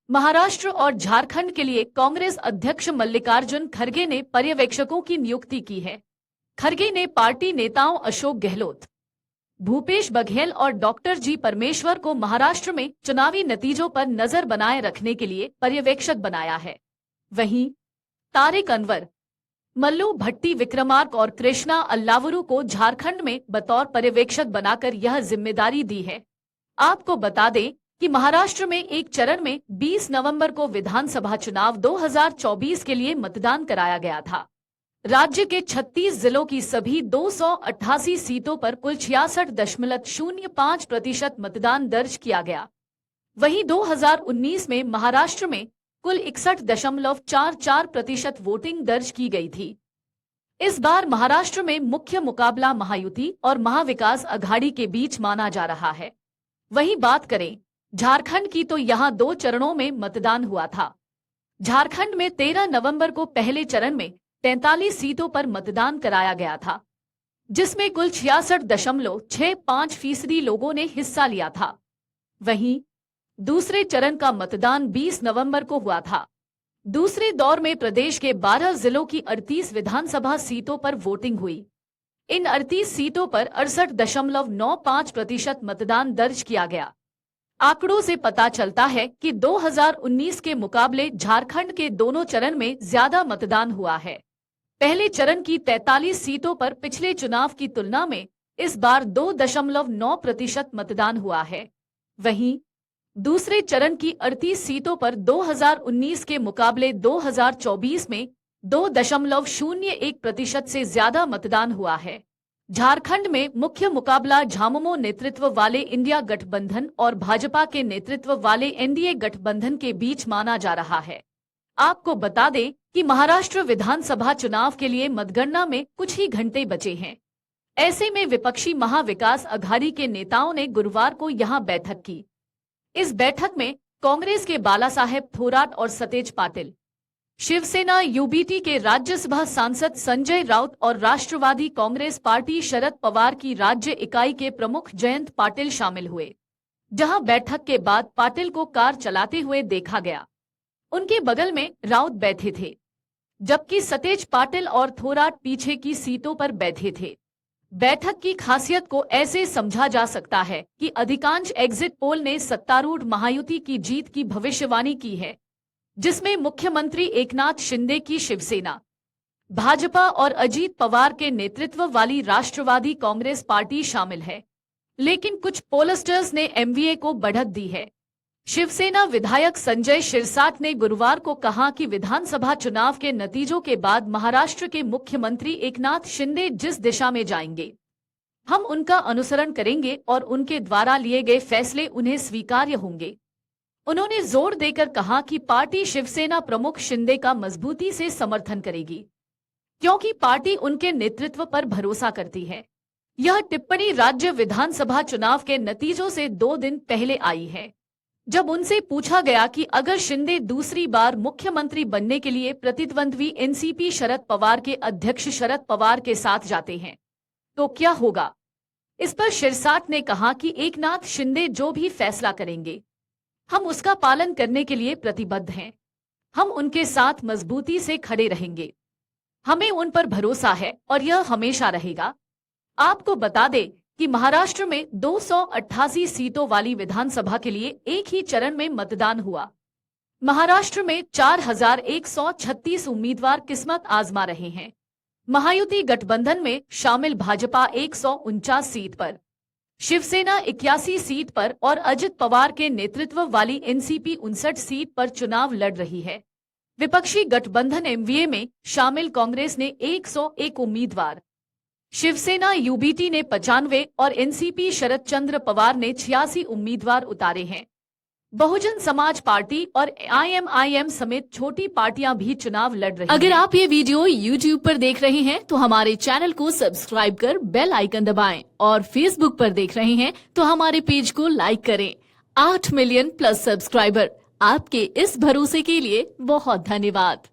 महाराष्ट्र और झारखंड के लिए कांग्रेस अध्यक्ष मल्लिकार्जुन खड़गे ने पर्यवेक्षकों की नियुक्ति की है। खड़गे ने पार्टी नेताओं अशोक गहलोत, भूपेश बघेल और डॉक्टर जी परमेश्वर को महाराष्ट्र में चुनावी नतीजों पर नजर बनाए रखने के लिए पर्यवेक्षक बनाया है। वहीं तारिक अनवर, मल्लू भट्टी विक्रमार्क और कृष्णा अल्लावरू को झारखंड में बतौर पर्यवेक्षक बनाकर यह जिम्मेदारी दी है। आपको बता दें कि महाराष्ट्र में एक चरण में 20 नवंबर को विधानसभा चुनाव 2024 के लिए मतदान कराया गया था। राज्य के 36 जिलों की सभी 288 सीटों पर कुल 66.05% मतदान दर्ज किया गया। वहीं 2019 में महाराष्ट्र में कुल 61.44% वोटिंग दर्ज की गई थी। इस बार महाराष्ट्र में मुख्य मुकाबला महायुति और महाविकास अघाड़ी के बीच माना जा रहा है। वहीं बात करें झारखंड की तो यहां 2 चरणों में मतदान हुआ था। झारखंड में 13 नवंबर को पहले चरण में 43 सीटों पर मतदान कराया गया था, जिसमें कुल 66.65% लोगों ने हिस्सा लिया था। वहीं दूसरे चरण का मतदान 20 नवंबर को हुआ था। दूसरे दौर में प्रदेश के 12 जिलों की 38 विधानसभा सीटों पर वोटिंग हुई। इन 38 सीटों पर 68.95% मतदान दर्ज किया गया। आंकड़ों से पता चलता है कि 2019 के मुकाबले झारखंड के दोनों चरण में ज्यादा मतदान हुआ है। पहले चरण की 43 सीटों पर पिछले चुनाव की तुलना में इस बार 2.9% मतदान हुआ है। वहीं दूसरे चरण की 38 सीटों पर 2019 के मुकाबले 2024 में 2.01% से ज्यादा मतदान हुआ है। झारखंड में मुख्य मुकाबला झामुमो नेतृत्व वाले इंडिया गठबंधन और भाजपा के नेतृत्व वाले एनडीए गठबंधन के बीच माना जा रहा है। आपको बता दें कि महाराष्ट्र विधानसभा चुनाव के लिए मतगणना में कुछ ही घंटे बचे हैं। ऐसे में विपक्षी महाविकास अघाड़ी के नेताओं ने गुरुवार को यहां बैठक की। इस बैठक में कांग्रेस के बालासाहेब थोराट और सतेज पाटिल, शिवसेना यूबीटी के राज्यसभा सांसद संजय राउत और राष्ट्रवादी कांग्रेस पार्टी शरद पवार की राज्य इकाई के प्रमुख जयंत पाटिल शामिल हुए। जहां बैठक के बाद पाटिल को कार चलाते हुए देखा गया। उनके बगल में राउत बैठे थे, जबकि सतेज पाटिल और थोराट पीछे की सीटों पर बैठे थे। बैठक की खासियत को ऐसे समझा जा सकता है कि अधिकांश एग्जिट पोल ने सत्तारूढ़ महायुति की जीत की भविष्यवाणी की है, जिसमें मुख्यमंत्री एकनाथ शिंदे की शिवसेना, भाजपा और अजीत पवार के नेतृत्व वाली राष्ट्रवादी कांग्रेस पार्टी शामिल है। लेकिन कुछ पोलस्टर्स ने एमवीए को बढ़त दी है। शिवसेना विधायक संजय शिरसाट ने गुरुवार को कहा कि विधानसभा चुनाव के नतीजों के बाद महाराष्ट्र के मुख्यमंत्री एकनाथ शिंदे जिस दिशा में जाएंगे, हम उनका अनुसरण करेंगे और उनके द्वारा लिए गए फैसले उन्हें स्वीकार्य होंगे। उन्होंने जोर देकर कहा कि पार्टी शिवसेना प्रमुख शिंदे का मजबूती से समर्थन करेगी, क्योंकि पार्टी उनके नेतृत्व पर भरोसा करती है। यह टिप्पणी राज्य विधानसभा चुनाव के नतीजों से 2 दिन पहले आई है, जब उनसे पूछा गया कि अगर शिंदे दूसरी बार मुख्यमंत्री बनने के लिए प्रतिद्वंद्वी एनसीपी शरद पवार के अध्यक्ष शरद पवार के साथ जाते हैं तो क्या होगा। इस पर शिरसाट ने कहा कि एकनाथ शिंदे जो भी फैसला करेंगे, हम उसका पालन करने के लिए प्रतिबद्ध हैं। हम उनके साथ मजबूती से खड़े रहेंगे। हमें उन पर भरोसा है और यह हमेशा रहेगा। आपको बता दें कि महाराष्ट्र में 288 सीटों वाली विधानसभा के लिए एक ही चरण में मतदान हुआ। महाराष्ट्र में 4136 उम्मीदवार किस्मत आजमा रहे हैं। महायुति गठबंधन में शामिल भाजपा 149 सीट पर, शिवसेना 81 सीट पर और अजित पवार के नेतृत्व वाली एनसीपी 59 सीट पर चुनाव लड़ रही है। विपक्षी गठबंधन एमवीए में शामिल कांग्रेस ने 101 उम्मीदवार, शिवसेना यूबीटी ने 95 और एनसीपी शरद चंद्र पवार ने 86 उम्मीदवार उतारे हैं। बहुजन समाज पार्टी और आईएमआईएम समेत छोटी पार्टियां भी चुनाव लड़ रही हैं। अगर आप ये वीडियो YouTube पर देख रहे हैं तो हमारे चैनल को सब्सक्राइब कर बेल आइकन दबाएं और Facebook पर देख रहे हैं तो हमारे पेज को लाइक करें। 8 मिलियन प्लस सब्सक्राइबर, आपके इस भरोसे के लिए बहुत धन्यवाद।